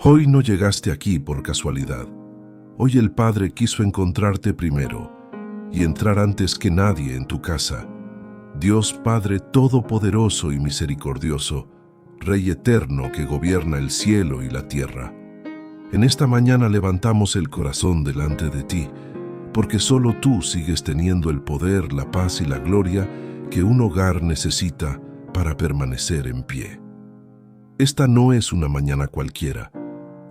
Hoy no llegaste aquí por casualidad. Hoy el Padre quiso encontrarte primero y entrar antes que nadie en tu casa. Dios Padre Todopoderoso y Misericordioso, Rey eterno que gobierna el cielo y la tierra. En esta mañana levantamos el corazón delante de ti, porque solo tú sigues teniendo el poder, la paz y la gloria que un hogar necesita para permanecer en pie. Esta no es una mañana cualquiera,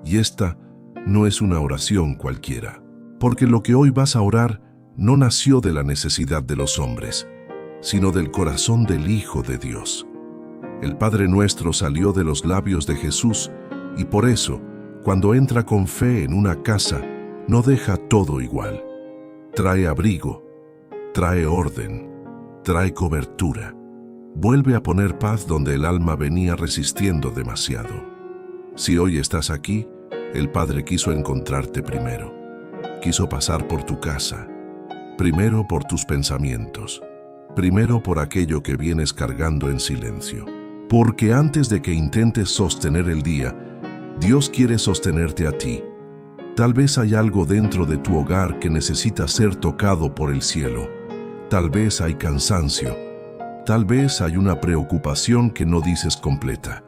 y esta no es una oración cualquiera, porque lo que hoy vas a orar no nació de la necesidad de los hombres, sino del corazón del Hijo de Dios. El Padre Nuestro salió de los labios de Jesús, y por eso, cuando entra con fe en una casa, no deja todo igual. Trae abrigo, trae orden, trae cobertura. Vuelve a poner paz donde el alma venía resistiendo demasiado. Si hoy estás aquí, el Padre quiso encontrarte primero. Quiso pasar por tu casa, primero por tus pensamientos, primero por aquello que vienes cargando en silencio. Porque antes de que intentes sostener el día, Dios quiere sostenerte a ti. Tal vez hay algo dentro de tu hogar que necesita ser tocado por el cielo. Tal vez hay cansancio. Tal vez hay una preocupación que no dices completa.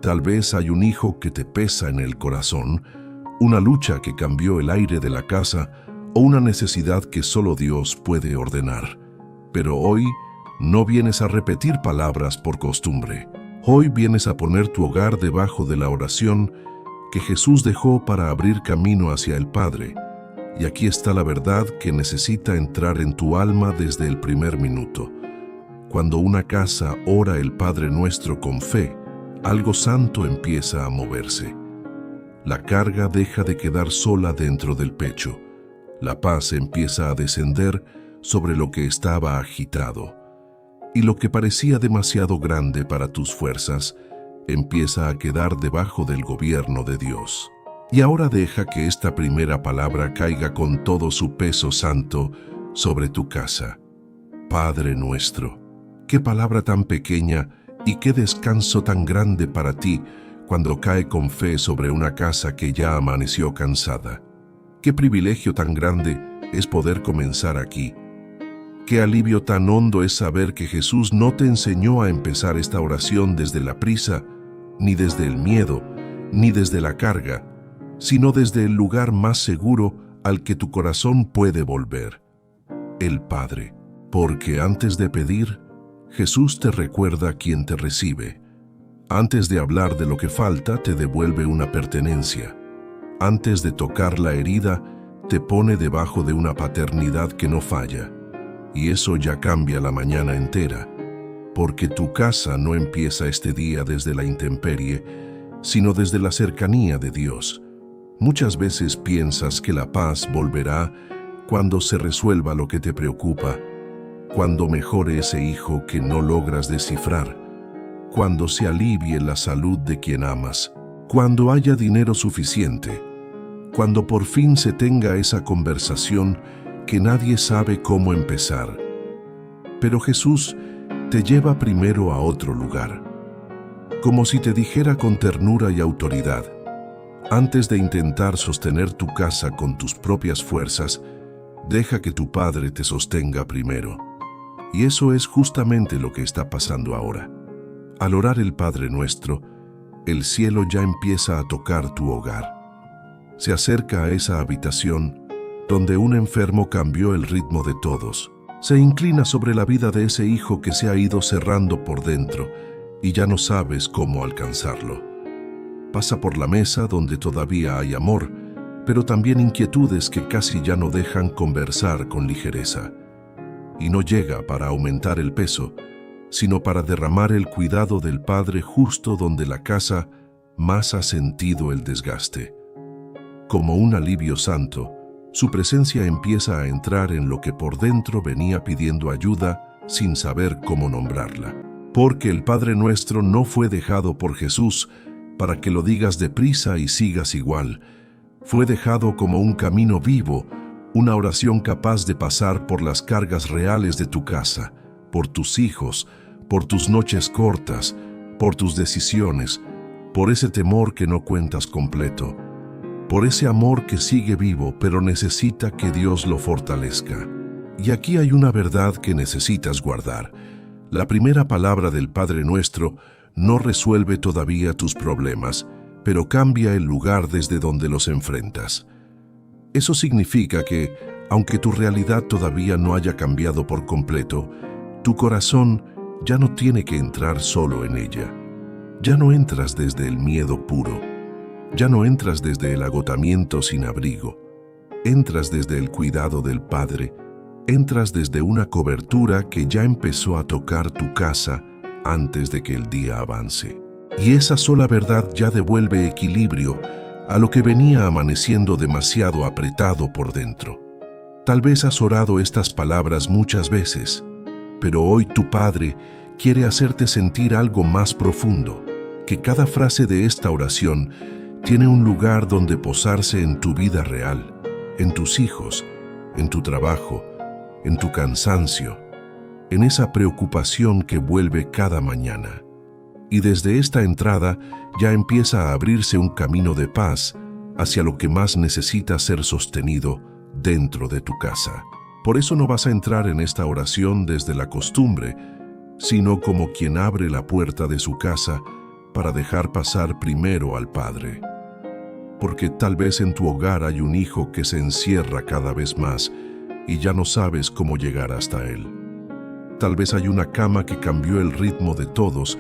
Tal vez hay un hijo que te pesa en el corazón, una lucha que cambió el aire de la casa o una necesidad que solo Dios puede ordenar. Pero hoy no vienes a repetir palabras por costumbre. Hoy vienes a poner tu hogar debajo de la oración que Jesús dejó para abrir camino hacia el Padre. Y aquí está la verdad que necesita entrar en tu alma desde el primer minuto. Cuando una casa ora el Padre Nuestro con fe, algo santo empieza a moverse. La carga deja de quedar sola dentro del pecho. La paz empieza a descender sobre lo que estaba agitado. Y lo que parecía demasiado grande para tus fuerzas, empieza a quedar debajo del gobierno de Dios. Y ahora deja que esta primera palabra caiga con todo su peso santo sobre tu casa. Padre Nuestro. Qué palabra tan pequeña y qué descanso tan grande para ti cuando cae con fe sobre una casa que ya amaneció cansada. Qué privilegio tan grande es poder comenzar aquí. Qué alivio tan hondo es saber que Jesús no te enseñó a empezar esta oración desde la prisa, ni desde el miedo, ni desde la carga, sino desde el lugar más seguro al que tu corazón puede volver, el Padre. Porque antes de pedir, Jesús te recuerda quién te recibe. Antes de hablar de lo que falta, te devuelve una pertenencia. Antes de tocar la herida, te pone debajo de una paternidad que no falla. Y eso ya cambia la mañana entera, porque tu casa no empieza este día desde la intemperie, sino desde la cercanía de Dios. Muchas veces piensas que la paz volverá cuando se resuelva lo que te preocupa, cuando mejore ese hijo que no logras descifrar, cuando se alivie la salud de quien amas, cuando haya dinero suficiente, cuando por fin se tenga esa conversación que nadie sabe cómo empezar. Pero Jesús te lleva primero a otro lugar, como si te dijera con ternura y autoridad: antes de intentar sostener tu casa con tus propias fuerzas, deja que tu Padre te sostenga primero. Y eso es justamente lo que está pasando ahora. Al orar el Padre Nuestro, el cielo ya empieza a tocar tu hogar. Se acerca a esa habitación donde un enfermo cambió el ritmo de todos. Se inclina sobre la vida de ese hijo que se ha ido cerrando por dentro y ya no sabes cómo alcanzarlo. Pasa por la mesa donde todavía hay amor, pero también inquietudes que casi ya no dejan conversar con ligereza. Y no llega para aumentar el peso, sino para derramar el cuidado del Padre justo donde la casa más ha sentido el desgaste. Como un alivio santo, su presencia empieza a entrar en lo que por dentro venía pidiendo ayuda sin saber cómo nombrarla. Porque el Padre Nuestro no fue dejado por Jesús para que lo digas deprisa y sigas igual. Fue dejado como un camino vivo, una oración capaz de pasar por las cargas reales de tu casa, por tus hijos, por tus noches cortas, por tus decisiones, por ese temor que no cuentas completo, por ese amor que sigue vivo pero necesita que Dios lo fortalezca. Y aquí hay una verdad que necesitas guardar. La primera palabra del Padre Nuestro no resuelve todavía tus problemas, pero cambia el lugar desde donde los enfrentas. Eso significa que, aunque tu realidad todavía no haya cambiado por completo, tu corazón ya no tiene que entrar solo en ella. Ya no entras desde el miedo puro. Ya no entras desde el agotamiento sin abrigo. Entras desde el cuidado del Padre. Entras desde una cobertura que ya empezó a tocar tu casa antes de que el día avance. Y esa sola verdad ya devuelve equilibrio a lo que venía amaneciendo demasiado apretado por dentro. Tal vez has orado estas palabras muchas veces, pero hoy tu Padre quiere hacerte sentir algo más profundo, que cada frase de esta oración tiene un lugar donde posarse en tu vida real, en tus hijos, en tu trabajo, en tu cansancio, en esa preocupación que vuelve cada mañana. Y desde esta entrada ya empieza a abrirse un camino de paz hacia lo que más necesita ser sostenido dentro de tu casa. Por eso no vas a entrar en esta oración desde la costumbre, sino como quien abre la puerta de su casa para dejar pasar primero al Padre. Porque tal vez en tu hogar hay un hijo que se encierra cada vez más y ya no sabes cómo llegar hasta él. Tal vez hay una cama que cambió el ritmo de todos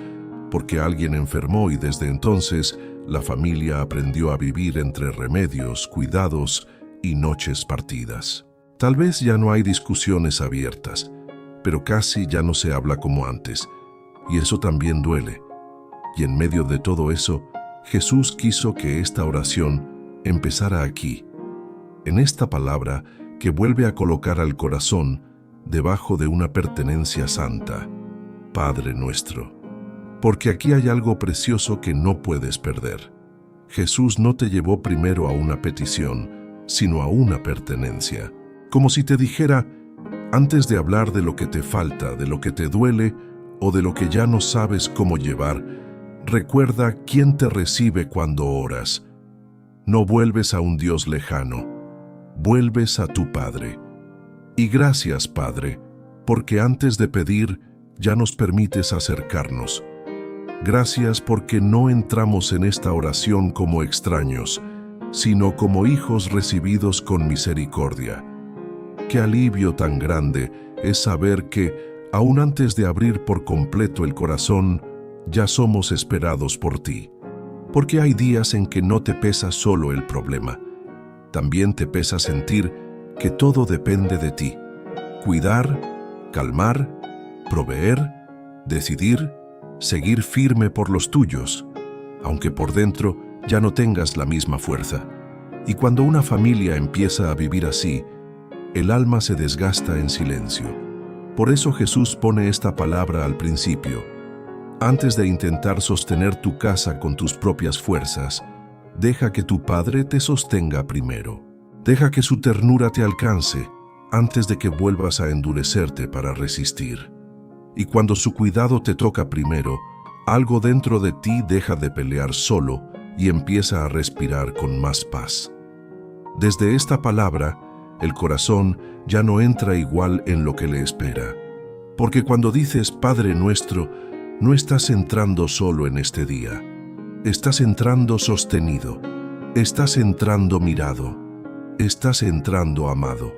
porque alguien enfermó y desde entonces la familia aprendió a vivir entre remedios, cuidados y noches partidas. Tal vez ya no hay discusiones abiertas, pero casi ya no se habla como antes, y eso también duele. Y en medio de todo eso, Jesús quiso que esta oración empezara aquí, en esta palabra que vuelve a colocar al corazón debajo de una pertenencia santa, Padre Nuestro. Porque aquí hay algo precioso que no puedes perder. Jesús no te llevó primero a una petición, sino a una pertenencia. Como si te dijera, antes de hablar de lo que te falta, de lo que te duele o de lo que ya no sabes cómo llevar, recuerda quién te recibe cuando oras. No vuelves a un Dios lejano, vuelves a tu Padre. Y gracias, Padre, porque antes de pedir ya nos permites acercarnos. Gracias porque no entramos en esta oración como extraños, sino como hijos recibidos con misericordia. Qué alivio tan grande es saber que, aún antes de abrir por completo el corazón, ya somos esperados por ti. Porque hay días en que no te pesa solo el problema. También te pesa sentir que todo depende de ti. Cuidar, calmar, proveer, decidir, seguir firme por los tuyos, aunque por dentro ya no tengas la misma fuerza. Y cuando una familia empieza a vivir así, el alma se desgasta en silencio. Por eso Jesús pone esta palabra al principio. Antes de intentar sostener tu casa con tus propias fuerzas, deja que tu Padre te sostenga primero. Deja que su ternura te alcance antes de que vuelvas a endurecerte para resistir. Y cuando su cuidado te toca primero, algo dentro de ti deja de pelear solo y empieza a respirar con más paz. Desde esta palabra, el corazón ya no entra igual en lo que le espera. Porque cuando dices Padre Nuestro, no estás entrando solo en este día. Estás entrando sostenido. Estás entrando mirado. Estás entrando amado.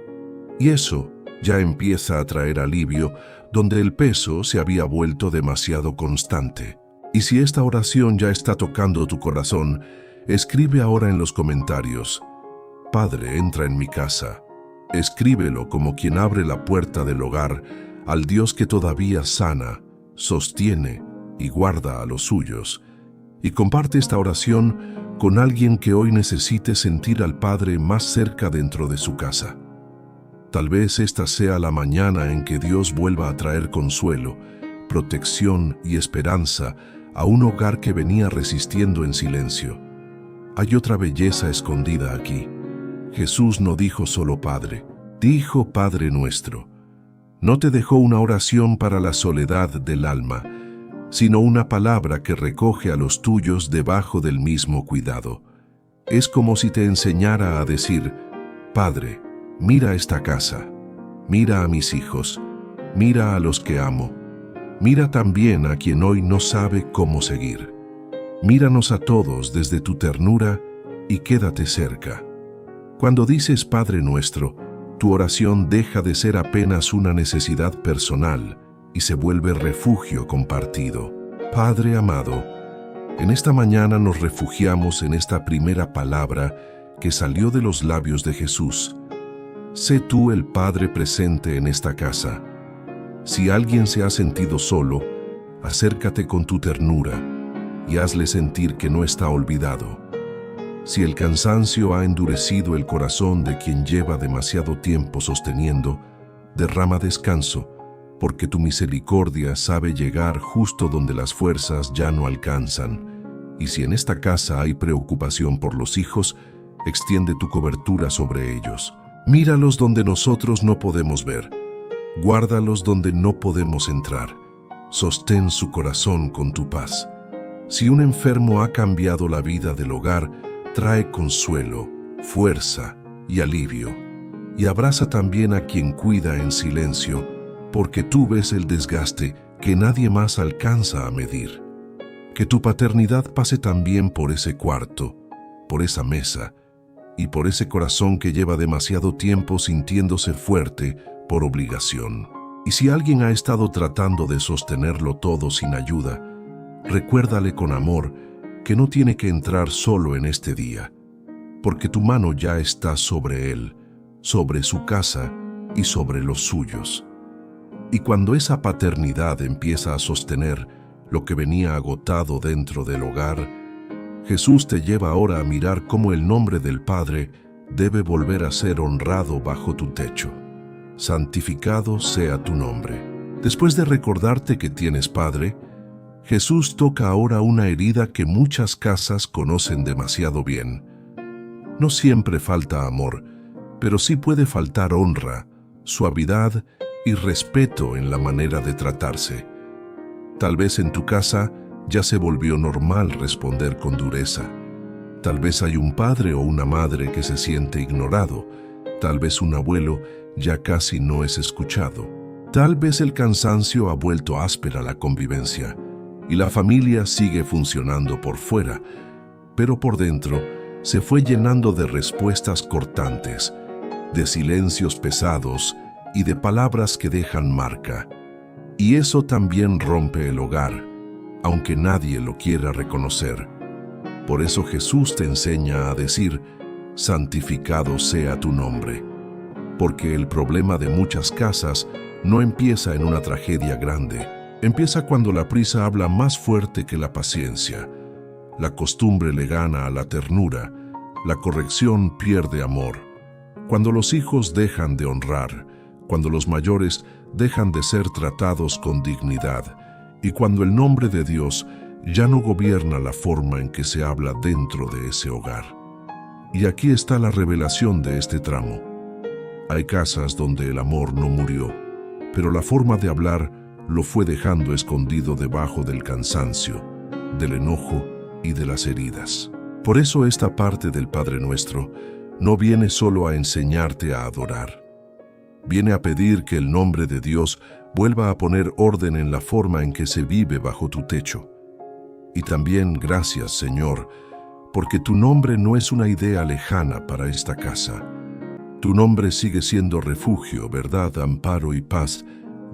Y eso ya empieza a traer alivio donde el peso se había vuelto demasiado constante. Y si esta oración ya está tocando tu corazón, escribe ahora en los comentarios: Padre, entra en mi casa. Escríbelo como quien abre la puerta del hogar al Dios que todavía sana, sostiene y guarda a los suyos. Y comparte esta oración con alguien que hoy necesite sentir al Padre más cerca dentro de su casa. Tal vez esta sea la mañana en que Dios vuelva a traer consuelo, protección y esperanza a un hogar que venía resistiendo en silencio. Hay otra belleza escondida aquí. Jesús no dijo solo Padre, dijo Padre Nuestro. No te dejó una oración para la soledad del alma, sino una palabra que recoge a los tuyos debajo del mismo cuidado. Es como si te enseñara a decir: Padre, mira esta casa, mira a mis hijos, mira a los que amo, mira también a quien hoy no sabe cómo seguir. Míranos a todos desde tu ternura y quédate cerca. Cuando dices Padre nuestro, tu oración deja de ser apenas una necesidad personal y se vuelve refugio compartido. Padre amado, en esta mañana nos refugiamos en esta primera palabra que salió de los labios de Jesús. Sé tú el Padre presente en esta casa. Si alguien se ha sentido solo, acércate con tu ternura y hazle sentir que no está olvidado. Si el cansancio ha endurecido el corazón de quien lleva demasiado tiempo sosteniendo, derrama descanso, porque tu misericordia sabe llegar justo donde las fuerzas ya no alcanzan. Y si en esta casa hay preocupación por los hijos, extiende tu cobertura sobre ellos. Míralos donde nosotros no podemos ver. Guárdalos donde no podemos entrar. Sostén su corazón con tu paz. Si un enfermo ha cambiado la vida del hogar, trae consuelo, fuerza y alivio. Y abraza también a quien cuida en silencio, porque tú ves el desgaste que nadie más alcanza a medir. Que tu paternidad pase también por ese cuarto, por esa mesa y por ese corazón que lleva demasiado tiempo sintiéndose fuerte por obligación. Y si alguien ha estado tratando de sostenerlo todo sin ayuda, recuérdale con amor que no tiene que entrar solo en este día, porque tu mano ya está sobre él, sobre su casa y sobre los suyos. Y cuando esa paternidad empieza a sostener lo que venía agotado dentro del hogar, Jesús te lleva ahora a mirar cómo el nombre del Padre debe volver a ser honrado bajo tu techo. Santificado sea tu nombre. Después de recordarte que tienes Padre, Jesús toca ahora una herida que muchas casas conocen demasiado bien. No siempre falta amor, pero sí puede faltar honra, suavidad y respeto en la manera de tratarse. Tal vez en tu casa ya se volvió normal responder con dureza. Tal vez hay un padre o una madre que se siente ignorado. Tal vez un abuelo ya casi no es escuchado. Tal vez el cansancio ha vuelto áspera la convivencia y la familia sigue funcionando por fuera, pero por dentro se fue llenando de respuestas cortantes, de silencios pesados y de palabras que dejan marca. Y eso también rompe el hogar, aunque nadie lo quiera reconocer. Por eso Jesús te enseña a decir: santificado sea tu nombre. Porque el problema de muchas casas no empieza en una tragedia grande. Empieza cuando la prisa habla más fuerte que la paciencia. La costumbre le gana a la ternura. La corrección pierde amor. Cuando los hijos dejan de honrar. Cuando los mayores dejan de ser tratados con dignidad. Y cuando el nombre de Dios ya no gobierna la forma en que se habla dentro de ese hogar. Y aquí está la revelación de este tramo. Hay casas donde el amor no murió, pero la forma de hablar lo fue dejando escondido debajo del cansancio, del enojo y de las heridas. Por eso esta parte del Padre Nuestro no viene solo a enseñarte a adorar. Viene a pedir que el nombre de Dios vuelva a poner orden en la forma en que se vive bajo tu techo. Y también gracias, Señor, porque tu nombre no es una idea lejana para esta casa. Tu nombre sigue siendo refugio, verdad, amparo y paz.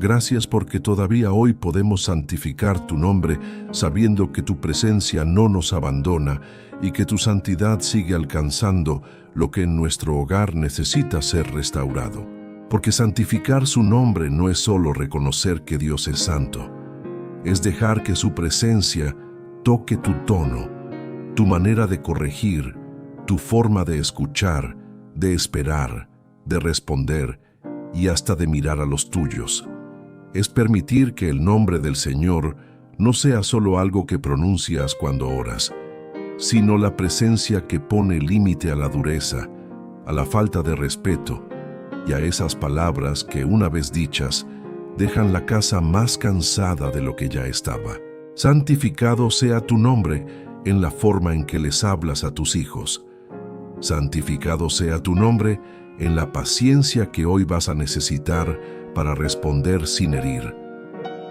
Gracias porque todavía hoy podemos santificar tu nombre sabiendo que tu presencia no nos abandona y que tu santidad sigue alcanzando lo que en nuestro hogar necesita ser restaurado. Porque santificar su nombre no es solo reconocer que Dios es santo, es dejar que su presencia toque tu tono, tu manera de corregir, tu forma de escuchar, de esperar, de responder y hasta de mirar a los tuyos. Es permitir que el nombre del Señor no sea solo algo que pronuncias cuando oras, sino la presencia que pone límite a la dureza, a la falta de respeto y a esas palabras que una vez dichas dejan la casa más cansada de lo que ya estaba. Santificado sea tu nombre en la forma en que les hablas a tus hijos. Santificado sea tu nombre en la paciencia que hoy vas a necesitar para responder sin herir.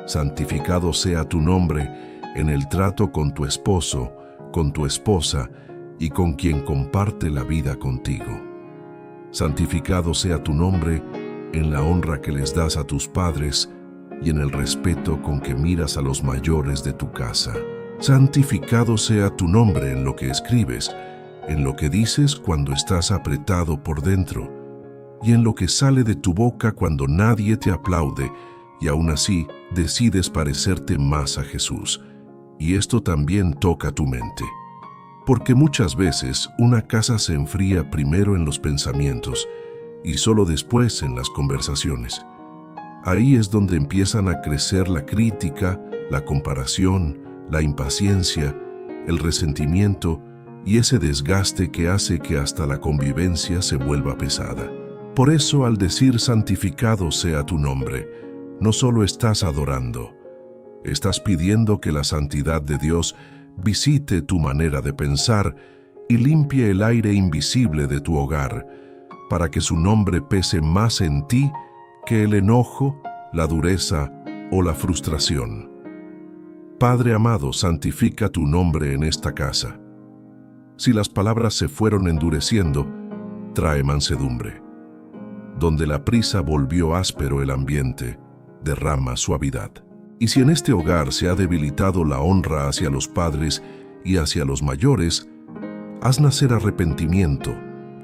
Santificado sea tu nombre en el trato con tu esposo, con tu esposa y con quien comparte la vida contigo. Santificado sea tu nombre en la honra que les das a tus padres y en el respeto con que miras a los mayores de tu casa. Santificado sea tu nombre en lo que escribes, en lo que dices cuando estás apretado por dentro, y en lo que sale de tu boca cuando nadie te aplaude y aún así decides parecerte más a Jesús. Y esto también toca tu mente. Porque muchas veces una casa se enfría primero en los pensamientos y solo después en las conversaciones. Ahí es donde empiezan a crecer la crítica, la comparación, la impaciencia, el resentimiento y ese desgaste que hace que hasta la convivencia se vuelva pesada. Por eso, al decir santificado sea tu nombre, no solo estás adorando, estás pidiendo que la santidad de Dios visite tu manera de pensar y limpie el aire invisible de tu hogar, para que su nombre pese más en ti que el enojo, la dureza o la frustración. Padre amado, santifica tu nombre en esta casa. Si las palabras se fueron endureciendo, trae mansedumbre. Donde la prisa volvió áspero el ambiente, derrama suavidad. Y si en este hogar se ha debilitado la honra hacia los padres y hacia los mayores, haz nacer arrepentimiento,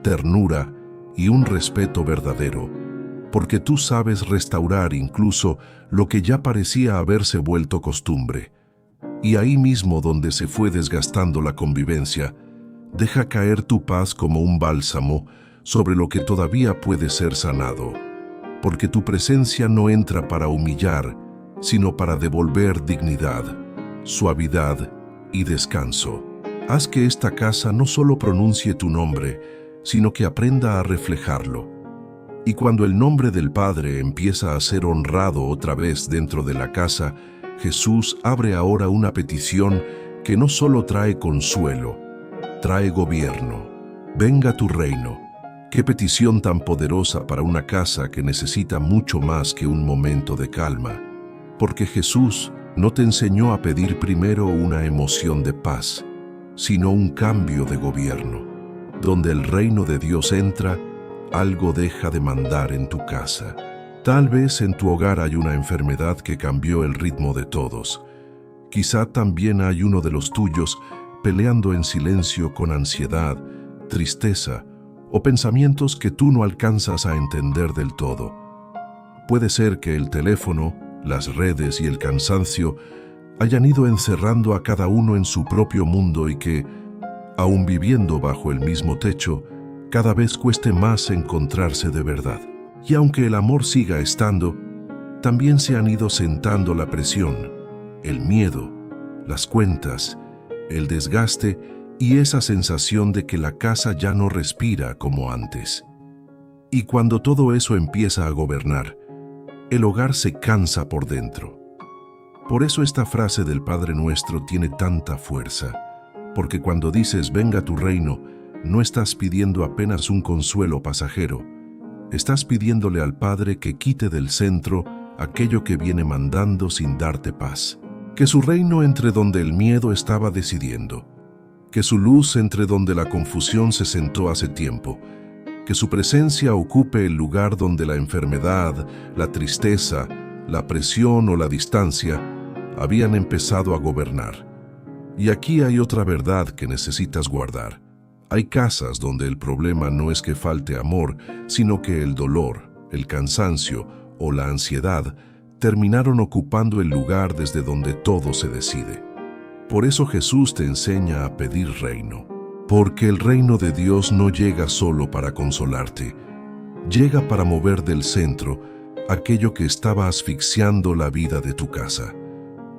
ternura y un respeto verdadero, porque tú sabes restaurar incluso lo que ya parecía haberse vuelto costumbre. Y ahí mismo donde se fue desgastando la convivencia, deja caer tu paz como un bálsamo sobre lo que todavía puede ser sanado, porque tu presencia no entra para humillar, sino para devolver dignidad, suavidad y descanso. Haz que esta casa no solo pronuncie tu nombre, sino que aprenda a reflejarlo. Y cuando el nombre del Padre empieza a ser honrado otra vez dentro de la casa, Jesús abre ahora una petición que no solo trae consuelo, trae gobierno. Venga tu reino. Qué petición tan poderosa para una casa que necesita mucho más que un momento de calma. Porque Jesús no te enseñó a pedir primero una emoción de paz, sino un cambio de gobierno. Donde el reino de Dios entra, algo deja de mandar en tu casa. Tal vez en tu hogar hay una enfermedad que cambió el ritmo de todos. Quizá también hay uno de los tuyos peleando en silencio con ansiedad, tristeza o pensamientos que tú no alcanzas a entender del todo. Puede ser que el teléfono, las redes y el cansancio hayan ido encerrando a cada uno en su propio mundo y que, aun viviendo bajo el mismo techo, cada vez cueste más encontrarse de verdad. Y aunque el amor siga estando, también se han ido sentando la presión, el miedo, las cuentas, el desgaste y esa sensación de que la casa ya no respira como antes. Y cuando todo eso empieza a gobernar, el hogar se cansa por dentro. Por eso esta frase del Padre Nuestro tiene tanta fuerza, porque cuando dices venga tu reino, no estás pidiendo apenas un consuelo pasajero, estás pidiéndole al Padre que quite del centro aquello que viene mandando sin darte paz. Que su reino entre donde el miedo estaba decidiendo, que su luz entre donde la confusión se sentó hace tiempo, que su presencia ocupe el lugar donde la enfermedad, la tristeza, la presión o la distancia habían empezado a gobernar. Y aquí hay otra verdad que necesitas guardar. Hay casas donde el problema no es que falte amor, sino que el dolor, el cansancio o la ansiedad terminaron ocupando el lugar desde donde todo se decide. Por eso Jesús te enseña a pedir reino. Porque el reino de Dios no llega solo para consolarte, llega para mover del centro aquello que estaba asfixiando la vida de tu casa.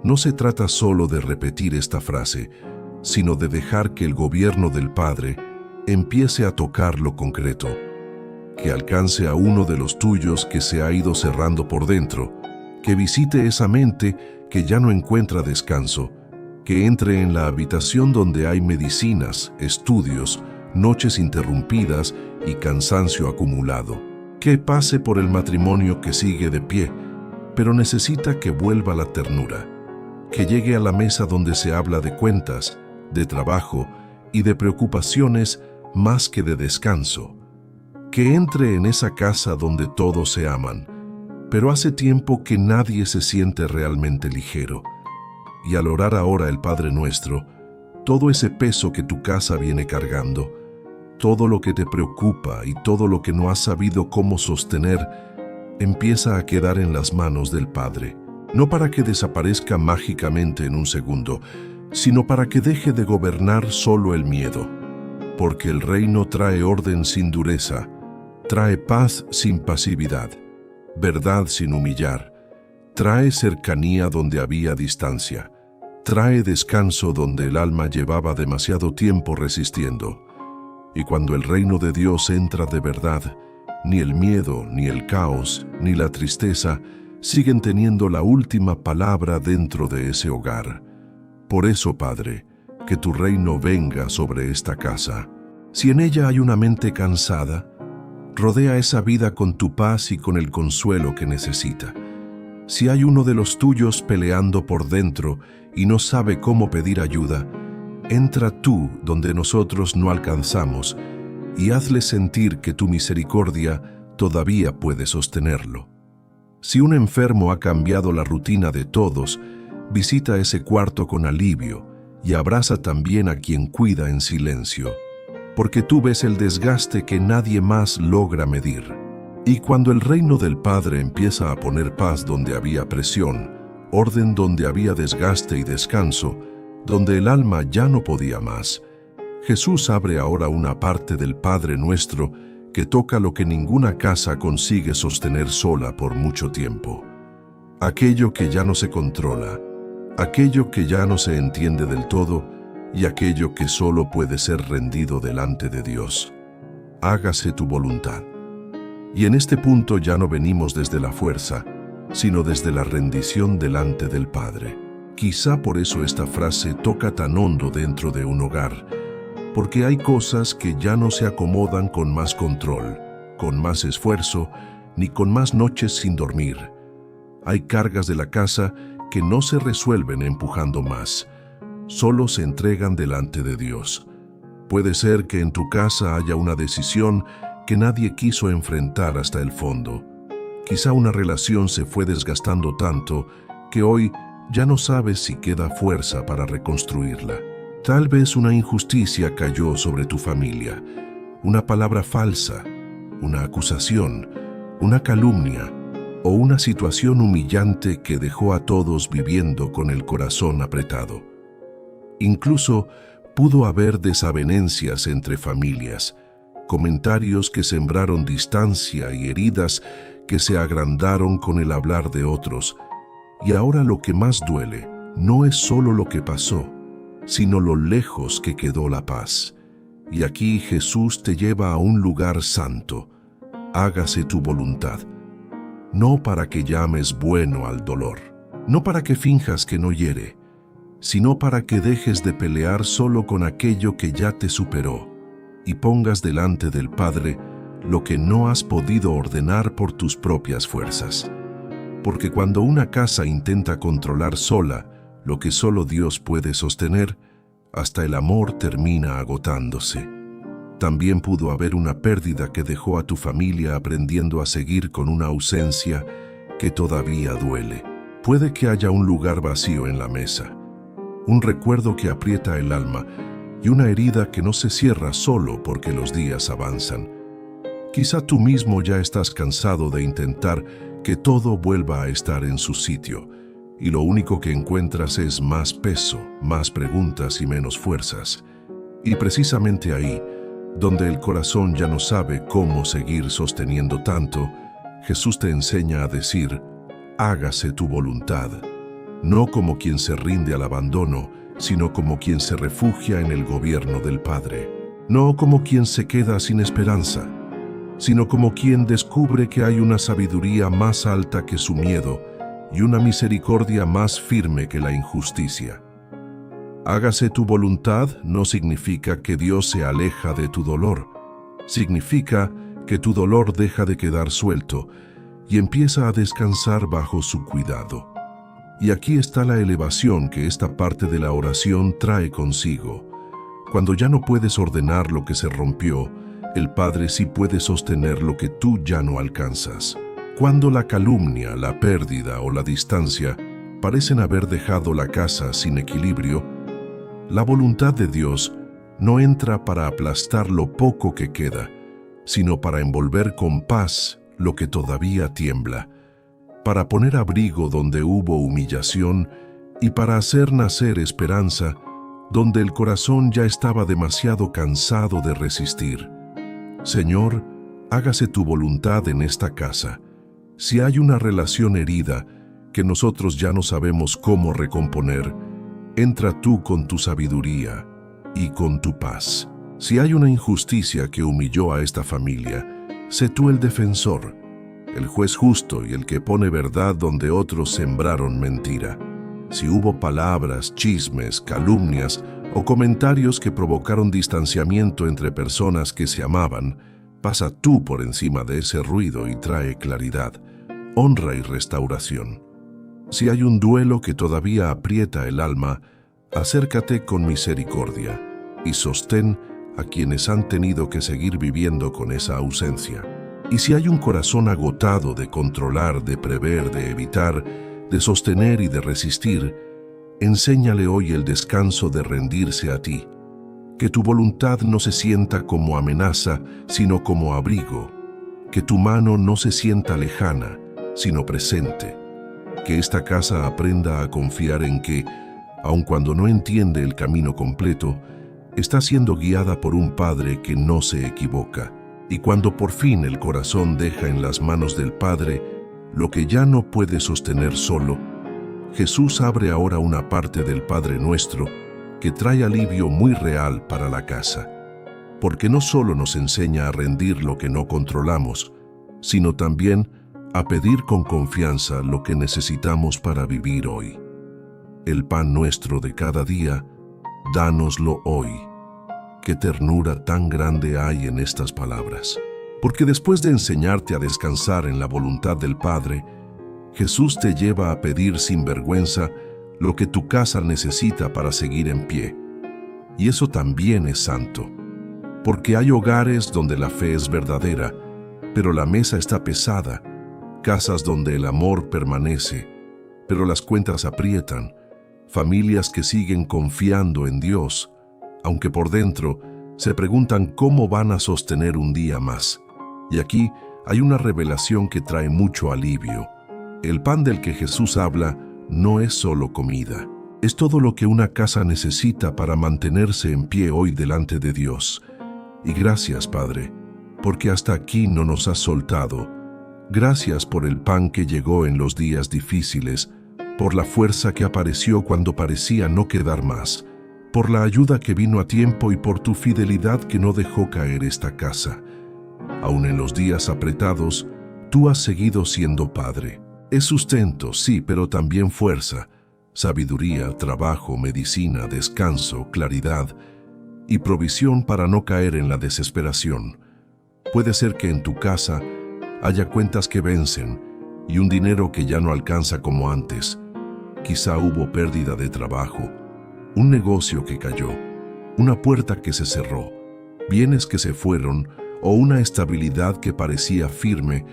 No se trata solo de repetir esta frase, sino de dejar que el gobierno del Padre empiece a tocar lo concreto, que alcance a uno de los tuyos que se ha ido cerrando por dentro, que visite esa mente que ya no encuentra descanso, que entre en la habitación donde hay medicinas, estudios, noches interrumpidas y cansancio acumulado, que pase por el matrimonio que sigue de pie, pero necesita que vuelva la ternura, que llegue a la mesa donde se habla de cuentas, de trabajo y de preocupaciones más que de descanso, que entre en esa casa donde todos se aman, pero hace tiempo que nadie se siente realmente ligero. Y al orar ahora el Padre Nuestro, todo ese peso que tu casa viene cargando, todo lo que te preocupa y todo lo que no has sabido cómo sostener, empieza a quedar en las manos del Padre. No para que desaparezca mágicamente en un segundo, sino para que deje de gobernar solo el miedo. Porque el reino trae orden sin dureza, trae paz sin pasividad, verdad sin humillar, trae cercanía donde había distancia, trae descanso donde el alma llevaba demasiado tiempo resistiendo. Y cuando el reino de Dios entra de verdad, ni el miedo, ni el caos, ni la tristeza siguen teniendo la última palabra dentro de ese hogar. Por eso, Padre, que tu reino venga sobre esta casa. Si en ella hay una mente cansada, rodea esa vida con tu paz y con el consuelo que necesita. Si hay uno de los tuyos peleando por dentro y no sabe cómo pedir ayuda, entra tú donde nosotros no alcanzamos y hazle sentir que tu misericordia todavía puede sostenerlo. Si un enfermo ha cambiado la rutina de todos, visita ese cuarto con alivio y abraza también a quien cuida en silencio, porque tú ves el desgaste que nadie más logra medir. Y cuando el reino del Padre empieza a poner paz donde había presión, orden donde había desgaste y descanso, donde el alma ya no podía más, Jesús abre ahora una parte del Padre Nuestro que toca lo que ninguna casa consigue sostener sola por mucho tiempo. Aquello que ya no se controla, aquello que ya no se entiende del todo y aquello que solo puede ser rendido delante de Dios. Hágase tu voluntad. Y en este punto ya no venimos desde la fuerza, sino desde la rendición delante del Padre. Quizá por eso esta frase toca tan hondo dentro de un hogar, porque hay cosas que ya no se acomodan con más control, con más esfuerzo, ni con más noches sin dormir. Hay cargas de la casa que no se resuelven empujando más, solo se entregan delante de Dios. Puede ser que en tu casa haya una decisión que nadie quiso enfrentar hasta el fondo. Quizá una relación se fue desgastando tanto que hoy ya no sabes si queda fuerza para reconstruirla. Tal vez una injusticia cayó sobre tu familia, una palabra falsa, una acusación, una calumnia o una situación humillante que dejó a todos viviendo con el corazón apretado. Incluso pudo haber desavenencias entre familias, comentarios que sembraron distancia y heridas que se agrandaron con el hablar de otros. Y ahora lo que más duele no es solo lo que pasó, sino lo lejos que quedó la paz. Y aquí Jesús te lleva a un lugar santo. Hágase tu voluntad. No para que llames bueno al dolor, no para que finjas que no hiere, sino para que dejes de pelear solo con aquello que ya te superó y pongas delante del Padre lo que no has podido ordenar por tus propias fuerzas. Porque cuando una casa intenta controlar sola lo que solo Dios puede sostener, hasta el amor termina agotándose. También pudo haber una pérdida que dejó a tu familia aprendiendo a seguir con una ausencia que todavía duele. Puede que haya un lugar vacío en la mesa, un recuerdo que aprieta el alma y una herida que no se cierra solo porque los días avanzan. Quizá tú mismo ya estás cansado de intentar que todo vuelva a estar en su sitio, y lo único que encuentras es más peso, más preguntas y menos fuerzas. Y precisamente ahí, donde el corazón ya no sabe cómo seguir sosteniendo tanto, Jesús te enseña a decir, hágase tu voluntad, no como quien se rinde al abandono, sino como quien se refugia en el gobierno del Padre, no como quien se queda sin esperanza, sino como quien descubre que hay una sabiduría más alta que su miedo y una misericordia más firme que la injusticia. Hágase tu voluntad no significa que Dios se aleja de tu dolor. Significa que tu dolor deja de quedar suelto y empieza a descansar bajo su cuidado. Y aquí está la elevación que esta parte de la oración trae consigo. Cuando ya no puedes ordenar lo que se rompió, el Padre sí puede sostener lo que tú ya no alcanzas. Cuando la calumnia, la pérdida o la distancia parecen haber dejado la casa sin equilibrio, la voluntad de Dios no entra para aplastar lo poco que queda, sino para envolver con paz lo que todavía tiembla, para poner abrigo donde hubo humillación y para hacer nacer esperanza donde el corazón ya estaba demasiado cansado de resistir. Señor, hágase tu voluntad en esta casa. Si hay una relación herida que nosotros ya no sabemos cómo recomponer, entra tú con tu sabiduría y con tu paz. Si hay una injusticia que humilló a esta familia, sé tú el defensor, el juez justo y el que pone verdad donde otros sembraron mentira. Si hubo palabras, chismes, calumnias o comentarios que provocaron distanciamiento entre personas que se amaban, pasa tú por encima de ese ruido y trae claridad, honra y restauración. Si hay un duelo que todavía aprieta el alma, acércate con misericordia y sostén a quienes han tenido que seguir viviendo con esa ausencia. Y si hay un corazón agotado de controlar, de prever, de evitar, de sostener y de resistir, enséñale hoy el descanso de rendirse a ti. Que tu voluntad no se sienta como amenaza, sino como abrigo. Que tu mano no se sienta lejana, sino presente. Que esta casa aprenda a confiar en que, aun cuando no entiende el camino completo, está siendo guiada por un Padre que no se equivoca. Y cuando por fin el corazón deja en las manos del Padre lo que ya no puede sostener solo, Jesús abre ahora una parte del Padre Nuestro que trae alivio muy real para la casa. Porque no solo nos enseña a rendir lo que no controlamos, sino también a pedir con confianza lo que necesitamos para vivir hoy. El pan nuestro de cada día, dánoslo hoy. Qué ternura tan grande hay en estas palabras. Porque después de enseñarte a descansar en la voluntad del Padre, Jesús te lleva a pedir sin vergüenza lo que tu casa necesita para seguir en pie. Y eso también es santo. Porque hay hogares donde la fe es verdadera, pero la mesa está pesada, casas donde el amor permanece, pero las cuentas aprietan, familias que siguen confiando en Dios, aunque por dentro se preguntan cómo van a sostener un día más. Y aquí hay una revelación que trae mucho alivio. El pan del que Jesús habla no es solo comida, es todo lo que una casa necesita para mantenerse en pie hoy delante de Dios. Y gracias, Padre, porque hasta aquí no nos has soltado. Gracias por el pan que llegó en los días difíciles, por la fuerza que apareció cuando parecía no quedar más, por la ayuda que vino a tiempo y por tu fidelidad que no dejó caer esta casa. Aun en los días apretados, tú has seguido siendo Padre. Es sustento, sí, pero también fuerza, sabiduría, trabajo, medicina, descanso, claridad y provisión para no caer en la desesperación. Puede ser que en tu casa haya cuentas que vencen y un dinero que ya no alcanza como antes. Quizá hubo pérdida de trabajo, un negocio que cayó, una puerta que se cerró, bienes que se fueron o una estabilidad que parecía firme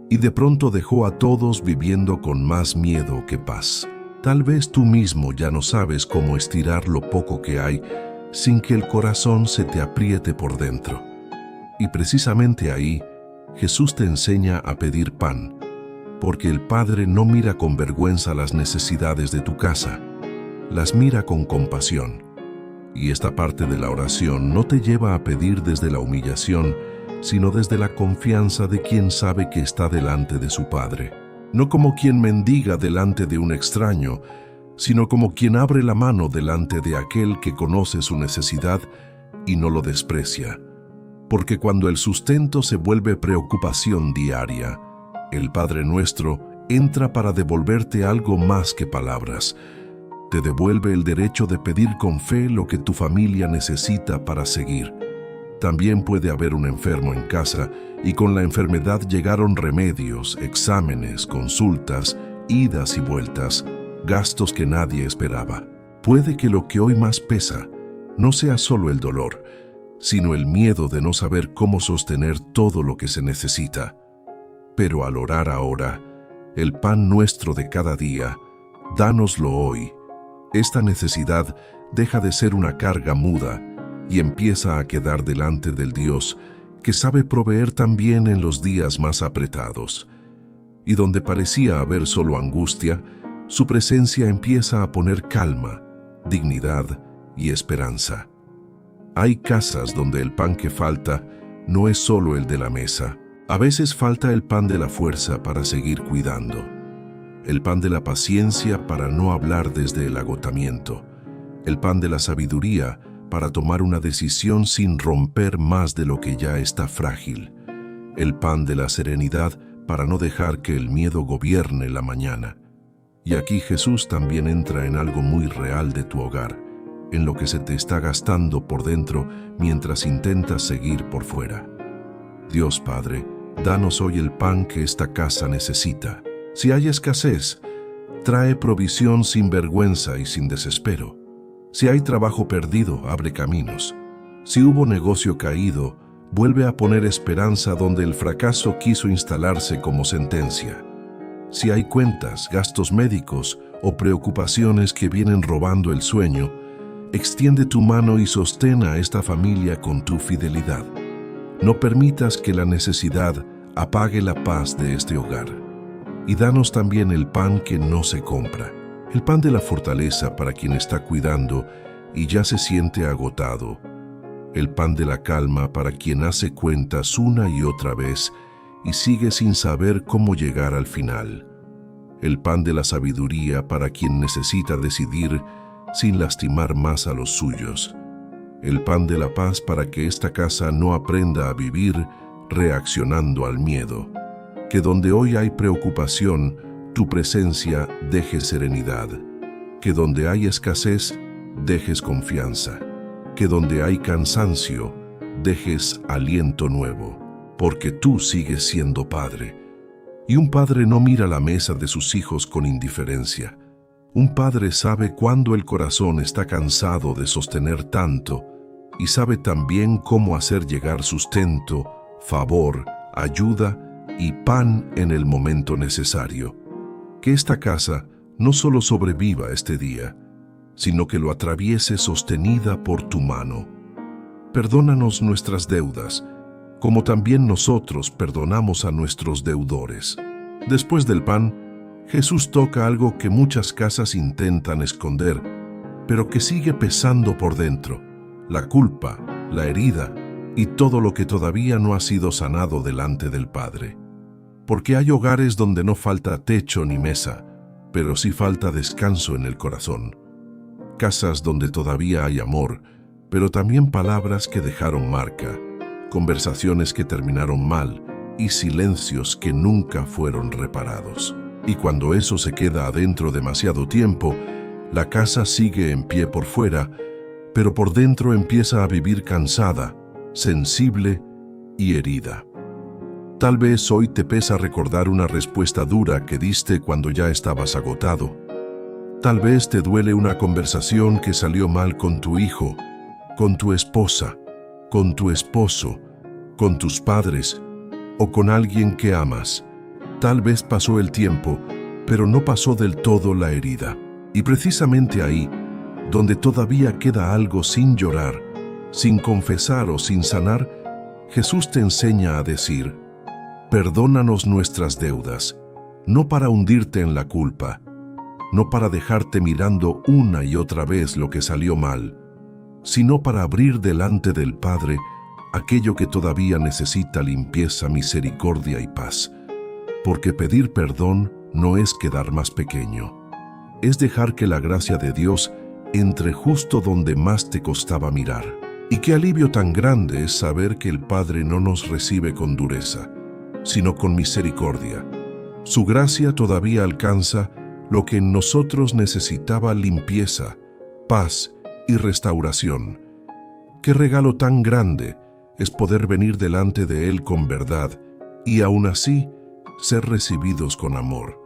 y de pronto dejó a todos viviendo con más miedo que paz. Tal vez tú mismo ya no sabes cómo estirar lo poco que hay sin que el corazón se te apriete por dentro. Y precisamente ahí, Jesús te enseña a pedir pan, porque el Padre no mira con vergüenza las necesidades de tu casa, las mira con compasión. Y esta parte de la oración no te lleva a pedir desde la humillación, sino desde la confianza de quien sabe que está delante de su Padre. No como quien mendiga delante de un extraño, sino como quien abre la mano delante de aquel que conoce su necesidad y no lo desprecia. Porque cuando el sustento se vuelve preocupación diaria, el Padre Nuestro entra para devolverte algo más que palabras. Te devuelve el derecho de pedir con fe lo que tu familia necesita para seguir. También puede haber un enfermo en casa y con la enfermedad llegaron remedios, exámenes, consultas, idas y vueltas, gastos que nadie esperaba. Puede que lo que hoy más pesa no sea solo el dolor, sino el miedo de no saber cómo sostener todo lo que se necesita. Pero al orar ahora, el pan nuestro de cada día, dánoslo hoy. Esta necesidad deja de ser una carga muda y empieza a quedar delante del Dios que sabe proveer también en los días más apretados. Y donde parecía haber solo angustia, su presencia empieza a poner calma, dignidad y esperanza. Hay casas donde el pan que falta no es solo el de la mesa. A veces falta el pan de la fuerza para seguir cuidando, el pan de la paciencia para no hablar desde el agotamiento, el pan de la sabiduría para tomar una decisión sin romper más de lo que ya está frágil, el pan de la serenidad para no dejar que el miedo gobierne la mañana. Y aquí Jesús también entra en algo muy real de tu hogar, en lo que se te está gastando por dentro mientras intentas seguir por fuera. Dios Padre, danos hoy el pan que esta casa necesita. Si hay escasez, trae provisión sin vergüenza y sin desespero. Si hay trabajo perdido, abre caminos. Si hubo negocio caído, vuelve a poner esperanza donde el fracaso quiso instalarse como sentencia. Si hay cuentas, gastos médicos o preocupaciones que vienen robando el sueño, extiende tu mano y sostén a esta familia con tu fidelidad. No permitas que la necesidad apague la paz de este hogar. Y danos también el pan que no se compra, el pan de la fortaleza para quien está cuidando y ya se siente agotado, el pan de la calma para quien hace cuentas una y otra vez y sigue sin saber cómo llegar al final, el pan de la sabiduría para quien necesita decidir sin lastimar más a los suyos, el pan de la paz para que esta casa no aprenda a vivir reaccionando al miedo. Que donde hoy hay preocupación, tu presencia deje serenidad. Que donde hay escasez, dejes confianza. Que donde hay cansancio, dejes aliento nuevo. Porque tú sigues siendo padre. Y un padre no mira la mesa de sus hijos con indiferencia. Un padre sabe cuándo el corazón está cansado de sostener tanto y sabe también cómo hacer llegar sustento, favor, ayuda y pan en el momento necesario. Que esta casa no solo sobreviva este día, sino que lo atraviese sostenida por tu mano. Perdónanos nuestras deudas, como también nosotros perdonamos a nuestros deudores. Después del pan, Jesús toca algo que muchas casas intentan esconder, pero que sigue pesando por dentro: la culpa, la herida y todo lo que todavía no ha sido sanado delante del Padre. Porque hay hogares donde no falta techo ni mesa, pero sí falta descanso en el corazón. Casas donde todavía hay amor, pero también palabras que dejaron marca, conversaciones que terminaron mal y silencios que nunca fueron reparados. Y cuando eso se queda adentro demasiado tiempo, la casa sigue en pie por fuera, pero por dentro empieza a vivir cansada, sensible y herida. Tal vez hoy te pesa recordar una respuesta dura que diste cuando ya estabas agotado. Tal vez te duele una conversación que salió mal con tu hijo, con tu esposa, con tu esposo, con tus padres o con alguien que amas. Tal vez pasó el tiempo, pero no pasó del todo la herida. Y precisamente ahí, donde todavía queda algo sin llorar, sin confesar o sin sanar, Jesús te enseña a decir: perdónanos nuestras deudas, no para hundirte en la culpa, no para dejarte mirando una y otra vez lo que salió mal, sino para abrir delante del Padre aquello que todavía necesita limpieza, misericordia y paz. Porque pedir perdón no es quedar más pequeño, es dejar que la gracia de Dios entre justo donde más te costaba mirar. Y qué alivio tan grande es saber que el Padre no nos recibe con dureza, sino con misericordia, Su gracia todavía alcanza lo que en nosotros necesitaba limpieza, paz y restauración. Qué regalo tan grande es poder venir delante de Él con verdad y aún así ser recibidos con amor.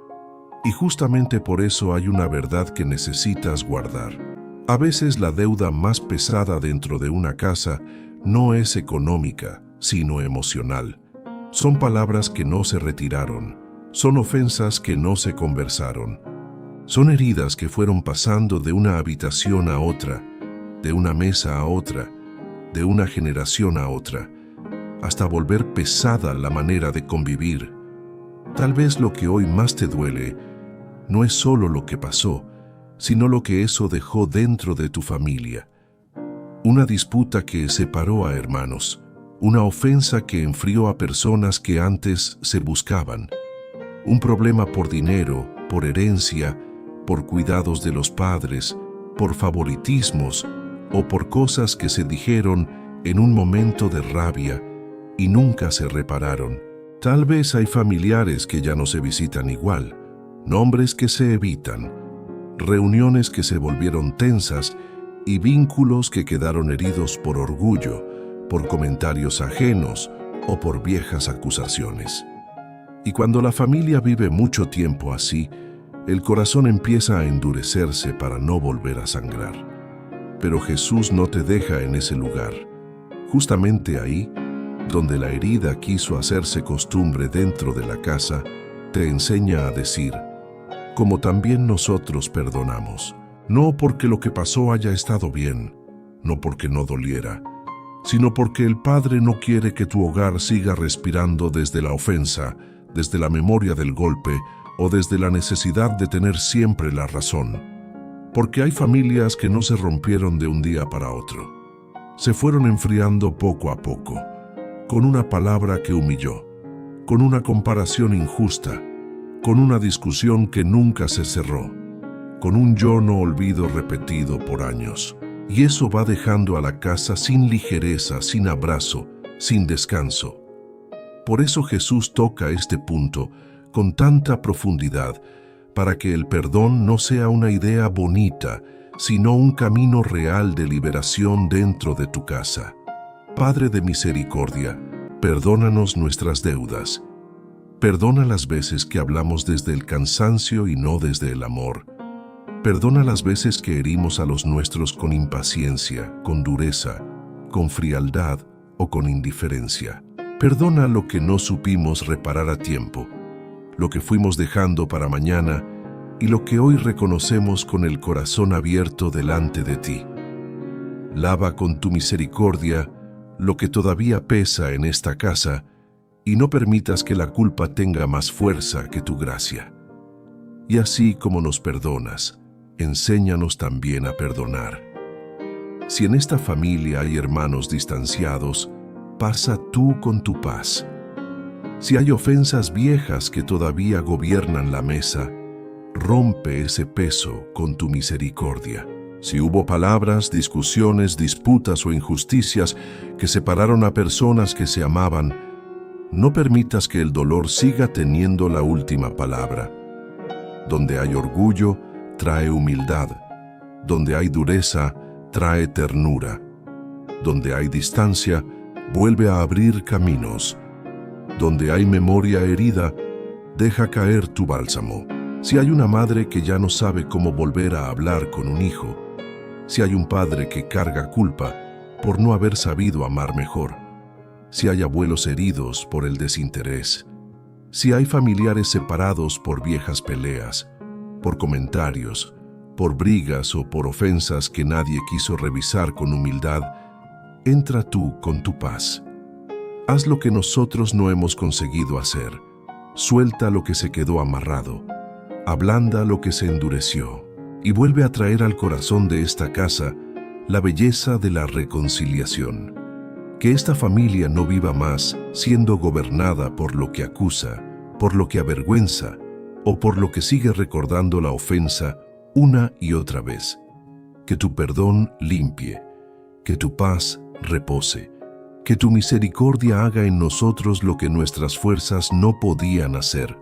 Y justamente por eso hay una verdad que necesitas guardar. A veces la deuda más pesada dentro de una casa no es económica, sino emocional. Son palabras que no se retiraron, son ofensas que no se conversaron. Son heridas que fueron pasando de una habitación a otra, de una mesa a otra, de una generación a otra, hasta volver pesada la manera de convivir. Tal vez lo que hoy más te duele no es solo lo que pasó, sino lo que eso dejó dentro de tu familia. Una disputa que separó a hermanos, una ofensa que enfrió a personas que antes se buscaban, un problema por dinero, por herencia, por cuidados de los padres, por favoritismos o por cosas que se dijeron en un momento de rabia y nunca se repararon. Tal vez hay familiares que ya no se visitan igual, nombres que se evitan, reuniones que se volvieron tensas y vínculos que quedaron heridos por orgullo, por comentarios ajenos o por viejas acusaciones. Y cuando la familia vive mucho tiempo así, el corazón empieza a endurecerse para no volver a sangrar. Pero Jesús no te deja en ese lugar. Justamente ahí, donde la herida quiso hacerse costumbre dentro de la casa, te enseña a decir, como también nosotros perdonamos. No porque lo que pasó haya estado bien, no porque no doliera, sino porque el Padre no quiere que tu hogar siga respirando desde la ofensa, desde la memoria del golpe o desde la necesidad de tener siempre la razón. Porque hay familias que no se rompieron de un día para otro. Se fueron enfriando poco a poco, con una palabra que humilló, con una comparación injusta, con una discusión que nunca se cerró, con un yo no olvido repetido por años. Y eso va dejando a la casa sin ligereza, sin abrazo, sin descanso. Por eso Jesús toca este punto con tanta profundidad, para que el perdón no sea una idea bonita, sino un camino real de liberación dentro de tu casa. Padre de misericordia, perdónanos nuestras deudas. Perdona las veces que hablamos desde el cansancio y no desde el amor. Perdona las veces que herimos a los nuestros con impaciencia, con dureza, con frialdad o con indiferencia. Perdona lo que no supimos reparar a tiempo, lo que fuimos dejando para mañana y lo que hoy reconocemos con el corazón abierto delante de ti. Lava con tu misericordia lo que todavía pesa en esta casa y no permitas que la culpa tenga más fuerza que tu gracia. Y así como nos perdonas, enséñanos también a perdonar. Si en esta familia hay hermanos distanciados, pasa tú con tu paz. Si hay ofensas viejas que todavía gobiernan la mesa, rompe ese peso con tu misericordia. Si hubo palabras, discusiones, disputas o injusticias que separaron a personas que se amaban, no permitas que el dolor siga teniendo la última palabra. Donde hay orgullo, trae humildad. Donde hay dureza, trae ternura. Donde hay distancia, vuelve a abrir caminos. Donde hay memoria herida, deja caer tu bálsamo. Si hay una madre que ya no sabe cómo volver a hablar con un hijo, si hay un padre que carga culpa por no haber sabido amar mejor, si hay abuelos heridos por el desinterés, si hay familiares separados por viejas peleas, por comentarios, por brigas o por ofensas que nadie quiso revisar con humildad, entra tú con tu paz. Haz lo que nosotros no hemos conseguido hacer. Suelta lo que se quedó amarrado. Ablanda lo que se endureció. Y vuelve a traer al corazón de esta casa la belleza de la reconciliación. Que esta familia no viva más siendo gobernada por lo que acusa, por lo que avergüenza o por lo que sigue recordando la ofensa una y otra vez. Que tu perdón limpie, que tu paz repose, que tu misericordia haga en nosotros lo que nuestras fuerzas no podían hacer.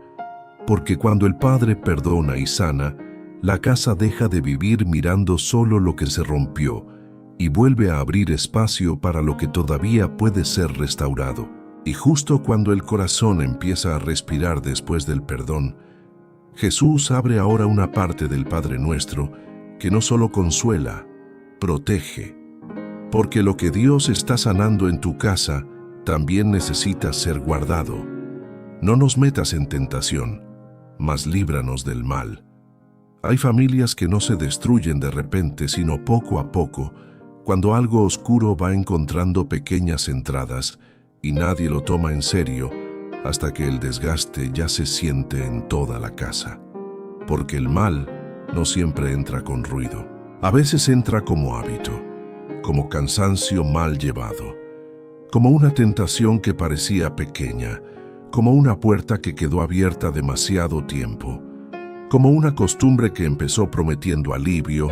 Porque cuando el Padre perdona y sana, la casa deja de vivir mirando solo lo que se rompió y vuelve a abrir espacio para lo que todavía puede ser restaurado. Y justo cuando el corazón empieza a respirar después del perdón, Jesús abre ahora una parte del Padre Nuestro que no solo consuela, protege. Porque lo que Dios está sanando en tu casa también necesita ser guardado. No nos metas en tentación, mas líbranos del mal. Hay familias que no se destruyen de repente, sino poco a poco, cuando algo oscuro va encontrando pequeñas entradas y nadie lo toma en serio hasta que el desgaste ya se siente en toda la casa. Porque el mal no siempre entra con ruido. A veces entra como hábito, como cansancio mal llevado, como una tentación que parecía pequeña, como una puerta que quedó abierta demasiado tiempo, como una costumbre que empezó prometiendo alivio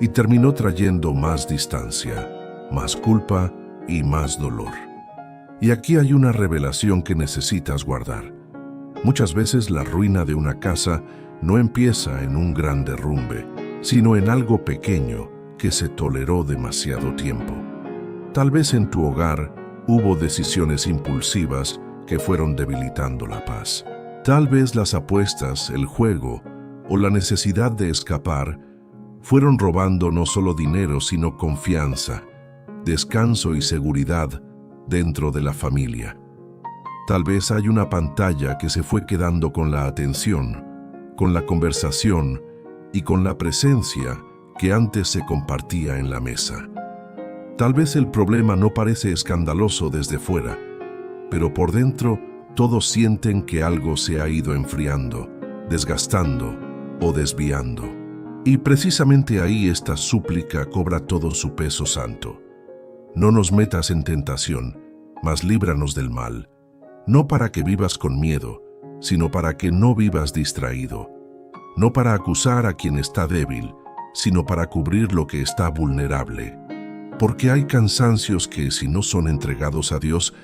y terminó trayendo más distancia, más culpa y más dolor. Y aquí hay una revelación que necesitas guardar. Muchas veces la ruina de una casa no empieza en un gran derrumbe, sino en algo pequeño que se toleró demasiado tiempo. Tal vez en tu hogar hubo decisiones impulsivas que fueron debilitando la paz. Tal vez las apuestas, el juego o la necesidad de escapar fueron robando no solo dinero, sino confianza, descanso y seguridad dentro de la familia. Tal vez hay una pantalla que se fue quedando con la atención, con la conversación y con la presencia que antes se compartía en la mesa. Tal vez el problema no parece escandaloso desde fuera, pero por dentro todos sienten que algo se ha ido enfriando, desgastando o desviando. Y precisamente ahí esta súplica cobra todo su peso santo. No nos metas en tentación, mas líbranos del mal, no para que vivas con miedo, sino para que no vivas distraído, no para acusar a quien está débil, sino para cubrir lo que está vulnerable. Porque hay cansancios que, si no son entregados a Dios,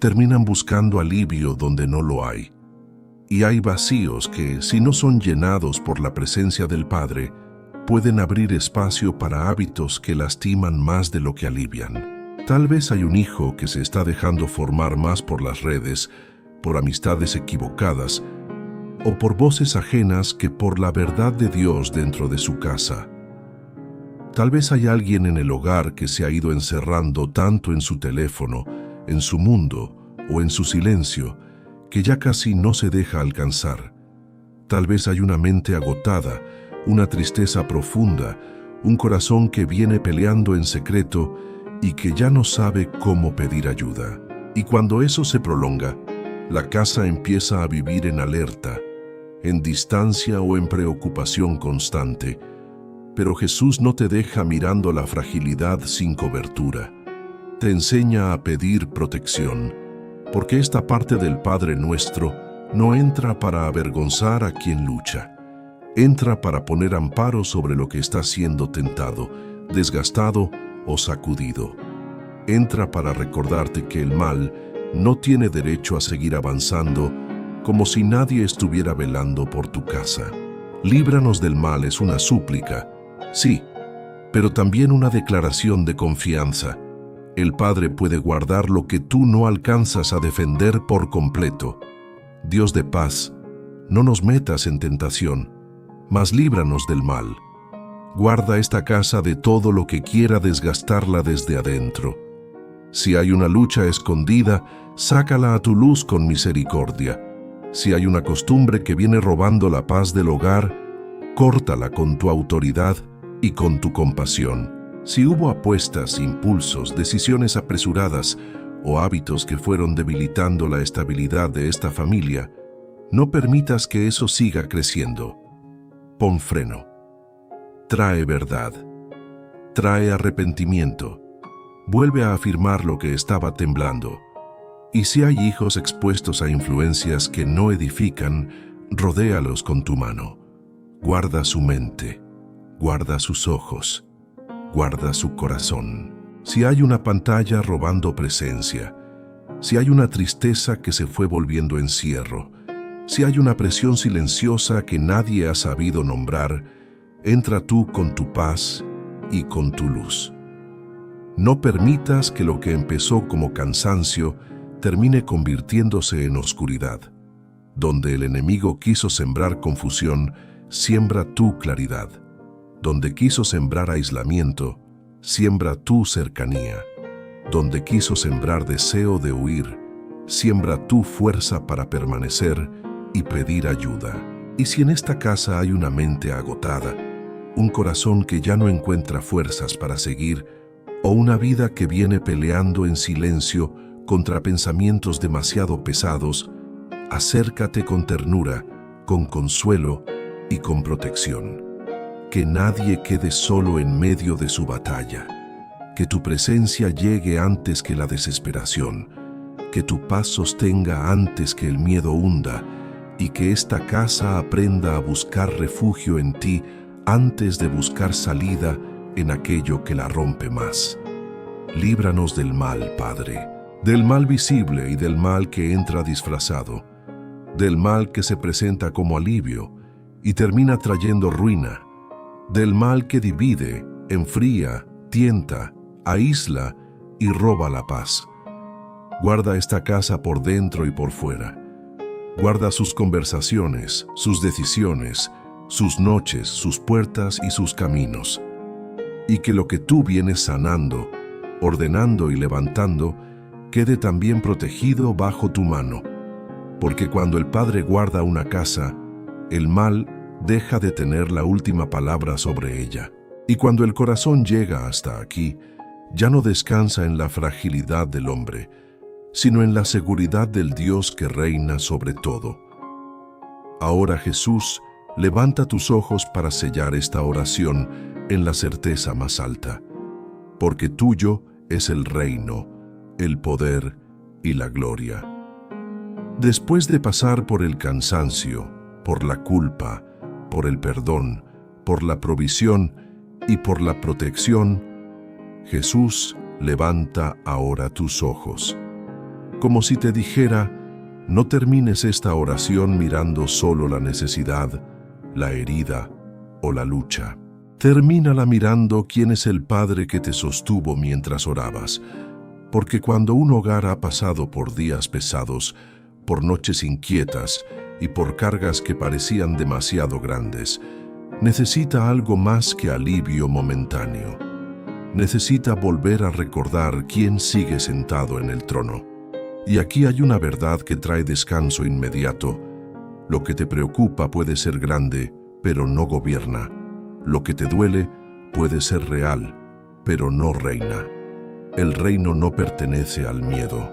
terminan buscando alivio donde no lo hay. Y hay vacíos que, si no son llenados por la presencia del Padre, pueden abrir espacio para hábitos que lastiman más de lo que alivian. Tal vez hay un hijo que se está dejando formar más por las redes, por amistades equivocadas, o por voces ajenas que por la verdad de Dios dentro de su casa. Tal vez hay alguien en el hogar que se ha ido encerrando tanto en su teléfono, en su mundo o en su silencio, que ya casi no se deja alcanzar. Tal vez hay una mente agotada, una tristeza profunda, un corazón que viene peleando en secreto y que ya no sabe cómo pedir ayuda. Y cuando eso se prolonga, la casa empieza a vivir en alerta, en distancia o en preocupación constante. Pero Jesús no te deja mirando la fragilidad sin cobertura. Te enseña a pedir protección, porque esta parte del Padre Nuestro no entra para avergonzar a quien lucha. Entra para poner amparo sobre lo que está siendo tentado, desgastado o sacudido. Entra para recordarte que el mal no tiene derecho a seguir avanzando como si nadie estuviera velando por tu casa. Líbranos del mal es una súplica, sí, pero también una declaración de confianza. El Padre puede guardar lo que tú no alcanzas a defender por completo. Dios de paz, no nos metas en tentación, mas líbranos del mal. Guarda esta casa de todo lo que quiera desgastarla desde adentro. Si hay una lucha escondida, sácala a tu luz con misericordia. Si hay una costumbre que viene robando la paz del hogar, córtala con tu autoridad y con tu compasión. Si hubo apuestas, impulsos, decisiones apresuradas o hábitos que fueron debilitando la estabilidad de esta familia, no permitas que eso siga creciendo. Pon freno. Trae verdad. Trae arrepentimiento. Vuelve a afirmar lo que estaba temblando. Y si hay hijos expuestos a influencias que no edifican, rodéalos con tu mano. Guarda su mente. Guarda sus ojos. Guarda su corazón. Si hay una pantalla robando presencia, si hay una tristeza que se fue volviendo encierro, Si hay una presión silenciosa que nadie ha sabido nombrar, entra tú con tu paz y con tu luz. No permitas que lo que empezó como cansancio termine convirtiéndose en oscuridad. Donde el enemigo quiso sembrar confusión, siembra tú claridad. Donde quiso sembrar aislamiento, siembra tú cercanía. Donde quiso sembrar deseo de huir, siembra tú fuerza para permanecer y pedir ayuda. Y si en esta casa hay una mente agotada, un corazón que ya no encuentra fuerzas para seguir, o una vida que viene peleando en silencio contra pensamientos demasiado pesados, acércate con ternura, con consuelo y con protección. Que nadie quede solo en medio de su batalla. Que tu presencia llegue antes que la desesperación. Que tu paz sostenga antes que el miedo hunda, y que esta casa aprenda a buscar refugio en ti antes de buscar salida en aquello que la rompe más. Líbranos del mal, Padre, del mal visible y del mal que entra disfrazado, del mal que se presenta como alivio y termina trayendo ruina, del mal que divide, enfría, tienta, aísla y roba la paz. Guarda esta casa por dentro y por fuera. Guarda sus conversaciones, sus decisiones, sus noches, sus puertas y sus caminos. Y que lo que tú vienes sanando, ordenando y levantando, quede también protegido bajo tu mano. Porque cuando el Padre guarda una casa, el mal deja de tener la última palabra sobre ella. Y cuando el corazón llega hasta aquí, ya no descansa en la fragilidad del hombre, sino en la seguridad del Dios que reina sobre todo. Ahora, Jesús, levanta tus ojos para sellar esta oración en la certeza más alta, porque tuyo es el reino, el poder y la gloria. Después de pasar por el cansancio, por la culpa, por el perdón, por la provisión y por la protección, Jesús levanta ahora tus ojos, como si te dijera: no termines esta oración mirando solo la necesidad, la herida o la lucha. Termínala mirando quién es el Padre que te sostuvo mientras orabas, porque cuando un hogar ha pasado por días pesados, por noches inquietas y por cargas que parecían demasiado grandes, necesita algo más que alivio momentáneo. Necesita volver a recordar quién sigue sentado en el trono. Y aquí hay una verdad que trae descanso inmediato. Lo que te preocupa puede ser grande, pero no gobierna. Lo que te duele puede ser real, pero no reina. El reino no pertenece al miedo.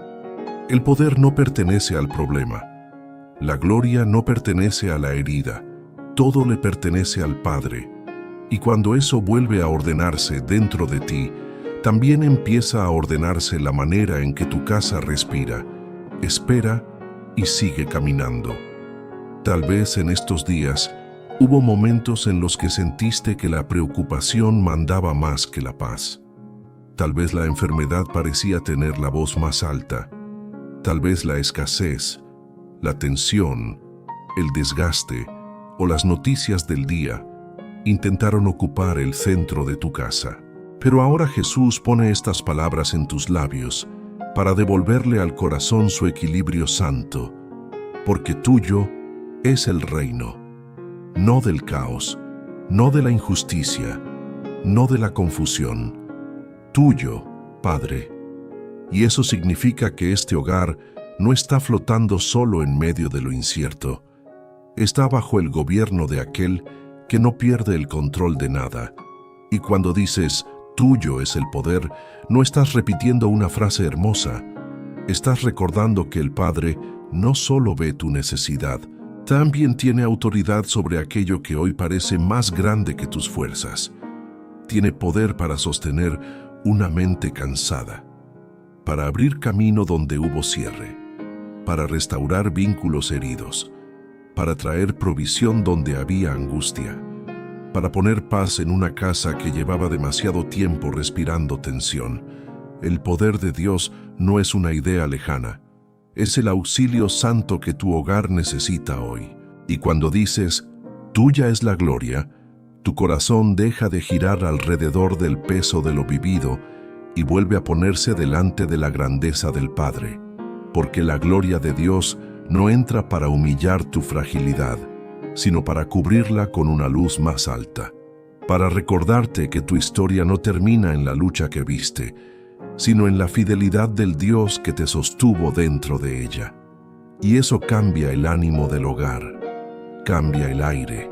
El poder no pertenece al problema. La gloria no pertenece a la herida. Todo le pertenece al Padre. Y cuando eso vuelve a ordenarse dentro de ti, también empieza a ordenarse la manera en que tu casa respira, espera y sigue caminando. Tal vez en estos días hubo momentos en los que sentiste que la preocupación mandaba más que la paz. Tal vez la enfermedad parecía tener la voz más alta. Tal vez la escasez, la tensión, el desgaste o las noticias del día intentaron ocupar el centro de tu casa. Pero ahora Jesús pone estas palabras en tus labios para devolverle al corazón su equilibrio santo, porque tuyo es el reino, no del caos, no de la injusticia, no de la confusión. Tuyo, Padre. Y eso significa que este hogar no está flotando solo en medio de lo incierto. Está bajo el gobierno de aquel que no pierde el control de nada. Y cuando dices, tuyo es el poder, no estás repitiendo una frase hermosa. Estás recordando que el Padre no solo ve tu necesidad, también tiene autoridad sobre aquello que hoy parece más grande que tus fuerzas. Tiene poder para sostener una mente cansada, para abrir camino donde hubo cierre, para restaurar vínculos heridos, para traer provisión donde había angustia, para poner paz en una casa que llevaba demasiado tiempo respirando tensión. El poder de Dios no es una idea lejana, Es el auxilio santo que tu hogar necesita hoy. Y cuando dices, tuya es la gloria, tu corazón deja de girar alrededor del peso de lo vivido y vuelve a ponerse delante de la grandeza del Padre, porque la gloria de Dios no entra para humillar tu fragilidad, sino para cubrirla con una luz más alta, para recordarte que tu historia no termina en la lucha que viste, sino en la fidelidad del Dios que te sostuvo dentro de ella. Y eso cambia el ánimo del hogar, cambia el aire,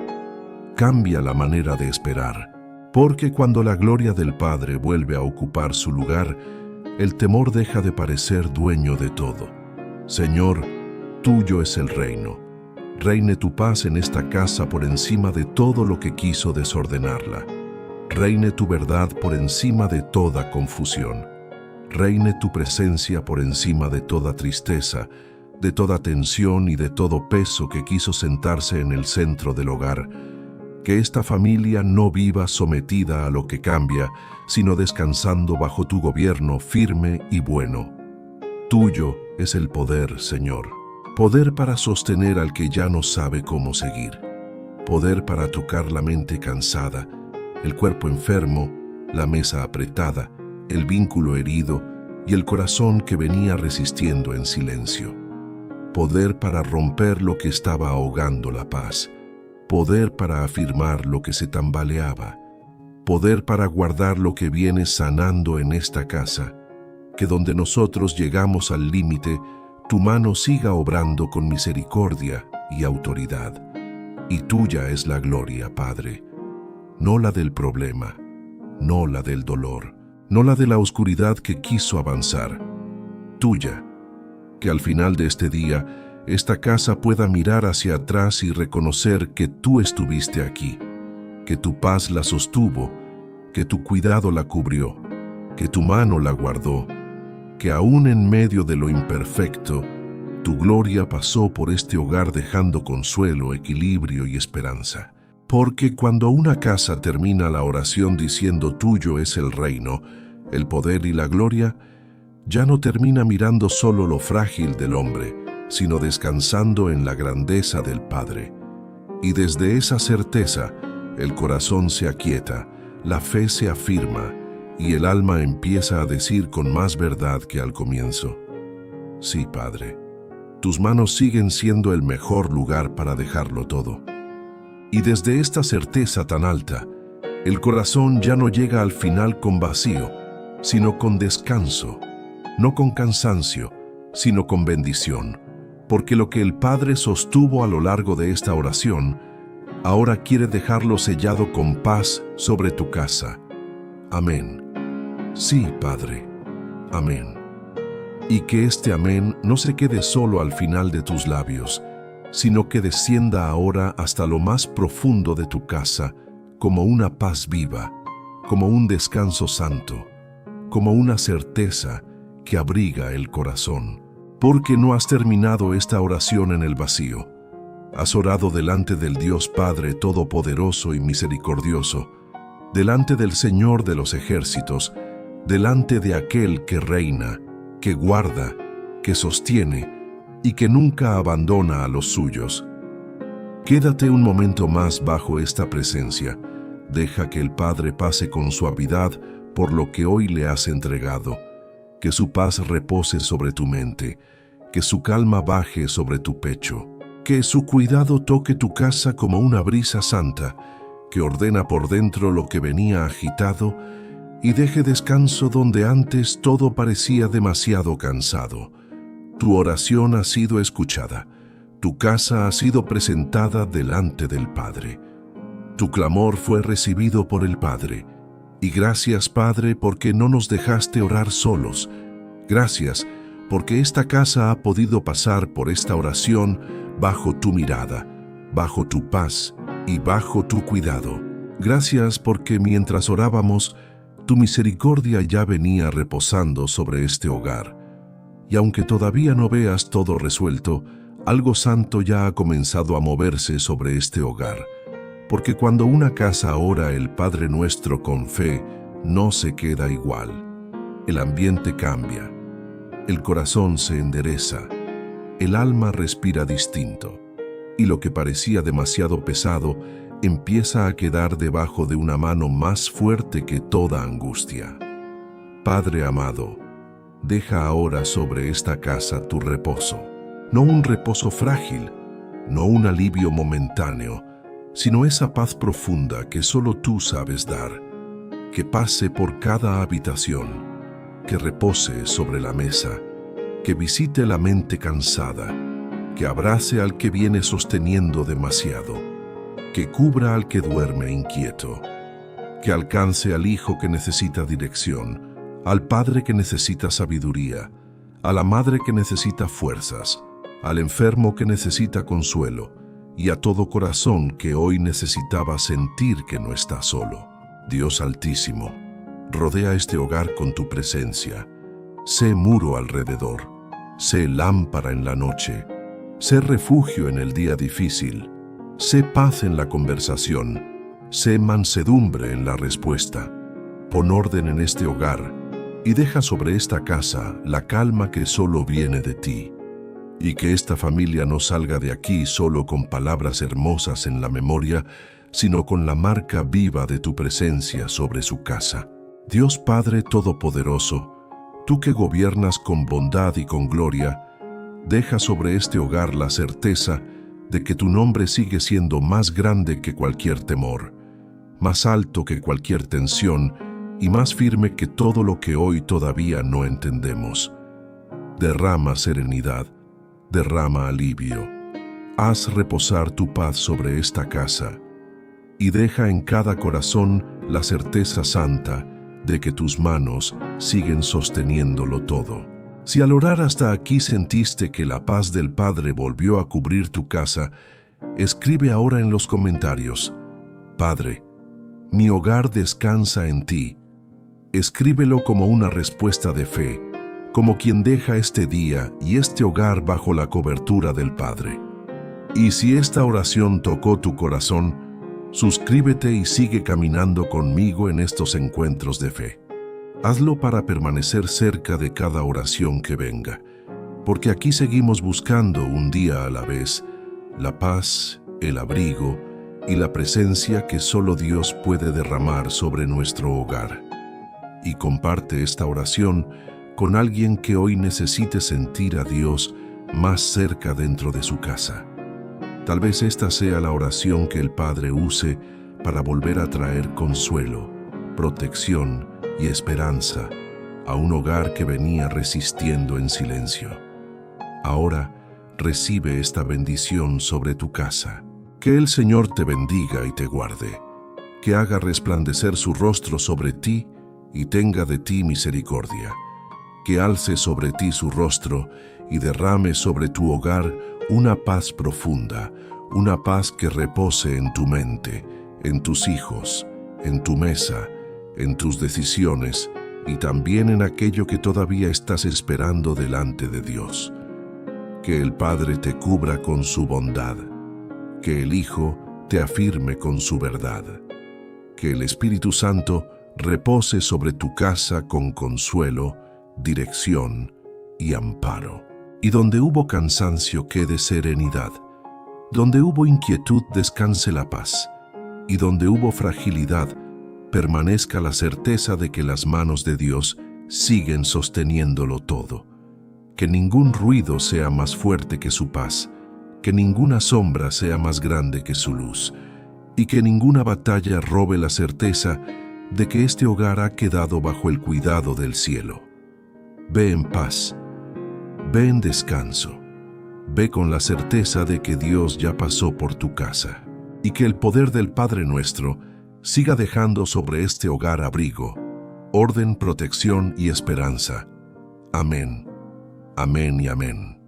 cambia la manera de esperar, porque cuando la gloria del Padre vuelve a ocupar su lugar, el temor deja de parecer dueño de todo. Señor, tuyo es el reino. Reine tu paz en esta casa por encima de todo lo que quiso desordenarla. Reine tu verdad por encima de toda confusión. Reine tu presencia por encima de toda tristeza, de toda tensión y de todo peso que quiso sentarse en el centro del hogar. Que esta familia no viva sometida a lo que cambia, sino descansando bajo tu gobierno firme y bueno. Tuyo es el poder, Señor. Poder para sostener al que ya no sabe cómo seguir. Poder para tocar la mente cansada, el cuerpo enfermo, la mesa apretada, el vínculo herido y el corazón que venía resistiendo en silencio. Poder para romper lo que estaba ahogando la paz. Poder para afirmar lo que se tambaleaba. Poder para guardar lo que viene sanando en esta casa. Que donde nosotros llegamos al límite, tu mano siga obrando con misericordia y autoridad. Y tuya es la gloria, Padre. No la del problema, no la del dolor, no la de la oscuridad que quiso avanzar. Tuya. Que al final de este día, esta casa pueda mirar hacia atrás y reconocer que tú estuviste aquí, que tu paz la sostuvo, que tu cuidado la cubrió, que tu mano la guardó, que aún en medio de lo imperfecto, tu gloria pasó por este hogar dejando consuelo, equilibrio y esperanza. Porque cuando una casa termina la oración diciendo tuyo es el reino, el poder y la gloria, ya no termina mirando solo lo frágil del hombre, sino descansando en la grandeza del Padre. Y desde esa certeza, el corazón se aquieta, la fe se afirma, y el alma empieza a decir con más verdad que al comienzo: sí, Padre, tus manos siguen siendo el mejor lugar para dejarlo todo. Y desde esta certeza tan alta, el corazón ya no llega al final con vacío, sino con descanso, no con cansancio, sino con bendición, porque lo que el Padre sostuvo a lo largo de esta oración, ahora quiere dejarlo sellado con paz sobre tu casa. Amén. Sí, Padre. Amén. Y que este amén no se quede solo al final de tus labios, sino que descienda ahora hasta lo más profundo de tu casa, como una paz viva, como un descanso santo, como una certeza que abriga el corazón. Porque no has terminado esta oración en el vacío. Has orado delante del Dios Padre Todopoderoso y Misericordioso, delante del Señor de los ejércitos, delante de aquel que reina, que guarda, que sostiene y que nunca abandona a los suyos. Quédate un momento más bajo esta presencia. Deja que el Padre pase con suavidad por lo que hoy le has entregado. Que su paz repose sobre tu mente, que su calma baje sobre tu pecho, que su cuidado toque tu casa como una brisa santa, que ordena por dentro lo que venía agitado y deje descanso donde antes todo parecía demasiado cansado. Tu oración ha sido escuchada, tu casa ha sido presentada delante del Padre. Tu clamor fue recibido por el Padre. Y gracias, Padre, porque no nos dejaste orar solos. Gracias, porque esta casa ha podido pasar por esta oración bajo tu mirada, bajo tu paz y bajo tu cuidado. Gracias porque mientras orábamos, tu misericordia ya venía reposando sobre este hogar. Y aunque todavía no veas todo resuelto, algo santo ya ha comenzado a moverse sobre este hogar. Porque cuando una casa ora el Padre Nuestro con fe, no se queda igual. El ambiente cambia. El corazón se endereza, el alma respira distinto, y lo que parecía demasiado pesado empieza a quedar debajo de una mano más fuerte que toda angustia. Padre amado, deja ahora sobre esta casa tu reposo, no un reposo frágil, no un alivio momentáneo, sino esa paz profunda que solo tú sabes dar, que pase por cada habitación, que repose sobre la mesa, que visite la mente cansada, que abrace al que viene sosteniendo demasiado, que cubra al que duerme inquieto, que alcance al hijo que necesita dirección, al padre que necesita sabiduría, a la madre que necesita fuerzas, al enfermo que necesita consuelo y a todo corazón que hoy necesitaba sentir que no está solo. Dios Altísimo, rodea este hogar con tu presencia. Sé muro alrededor, sé lámpara en la noche, sé refugio en el día difícil, sé paz en la conversación, sé mansedumbre en la respuesta. Pon orden en este hogar y deja sobre esta casa la calma que solo viene de ti. Y que esta familia no salga de aquí solo con palabras hermosas en la memoria, sino con la marca viva de tu presencia sobre su casa. Dios Padre Todopoderoso, tú que gobiernas con bondad y con gloria, deja sobre este hogar la certeza de que tu nombre sigue siendo más grande que cualquier temor, más alto que cualquier tensión y más firme que todo lo que hoy todavía no entendemos. Derrama serenidad, derrama alivio. Haz reposar tu paz sobre esta casa y deja en cada corazón la certeza santa de que tus manos siguen sosteniéndolo todo. Si al orar hasta aquí sentiste que la paz del Padre volvió a cubrir tu casa, escribe ahora en los comentarios: Padre, mi hogar descansa en ti. Escríbelo como una respuesta de fe, como quien deja este día y este hogar bajo la cobertura del Padre. Y si esta oración tocó tu corazón, suscríbete y sigue caminando conmigo en estos encuentros de fe. Hazlo para permanecer cerca de cada oración que venga, porque aquí seguimos buscando un día a la vez la paz, el abrigo y la presencia que solo Dios puede derramar sobre nuestro hogar. Y comparte esta oración con alguien que hoy necesite sentir a Dios más cerca dentro de su casa. Tal vez esta sea la oración que el Padre use para volver a traer consuelo, protección y esperanza a un hogar que venía resistiendo en silencio. Ahora recibe esta bendición sobre tu casa. Que el Señor te bendiga y te guarde, que haga resplandecer su rostro sobre ti y tenga de ti misericordia, que alce sobre ti su rostro y derrame sobre tu hogar una paz profunda, una paz que repose en tu mente, en tus hijos, en tu mesa, en tus decisiones y también en aquello que todavía estás esperando delante de Dios. Que el Padre te cubra con su bondad, que el Hijo te afirme con su verdad, que el Espíritu Santo repose sobre tu casa con consuelo, dirección y amparo. Y donde hubo cansancio quede serenidad, donde hubo inquietud descanse la paz, y donde hubo fragilidad permanezca la certeza de que las manos de Dios siguen sosteniéndolo todo. Que ningún ruido sea más fuerte que su paz, que ninguna sombra sea más grande que su luz, y que ninguna batalla robe la certeza de que este hogar ha quedado bajo el cuidado del cielo. Ve en paz, ve en descanso, ve con la certeza de que Dios ya pasó por tu casa, y que el poder del Padre nuestro siga dejando sobre este hogar abrigo, orden, protección y esperanza. Amén, amén y amén.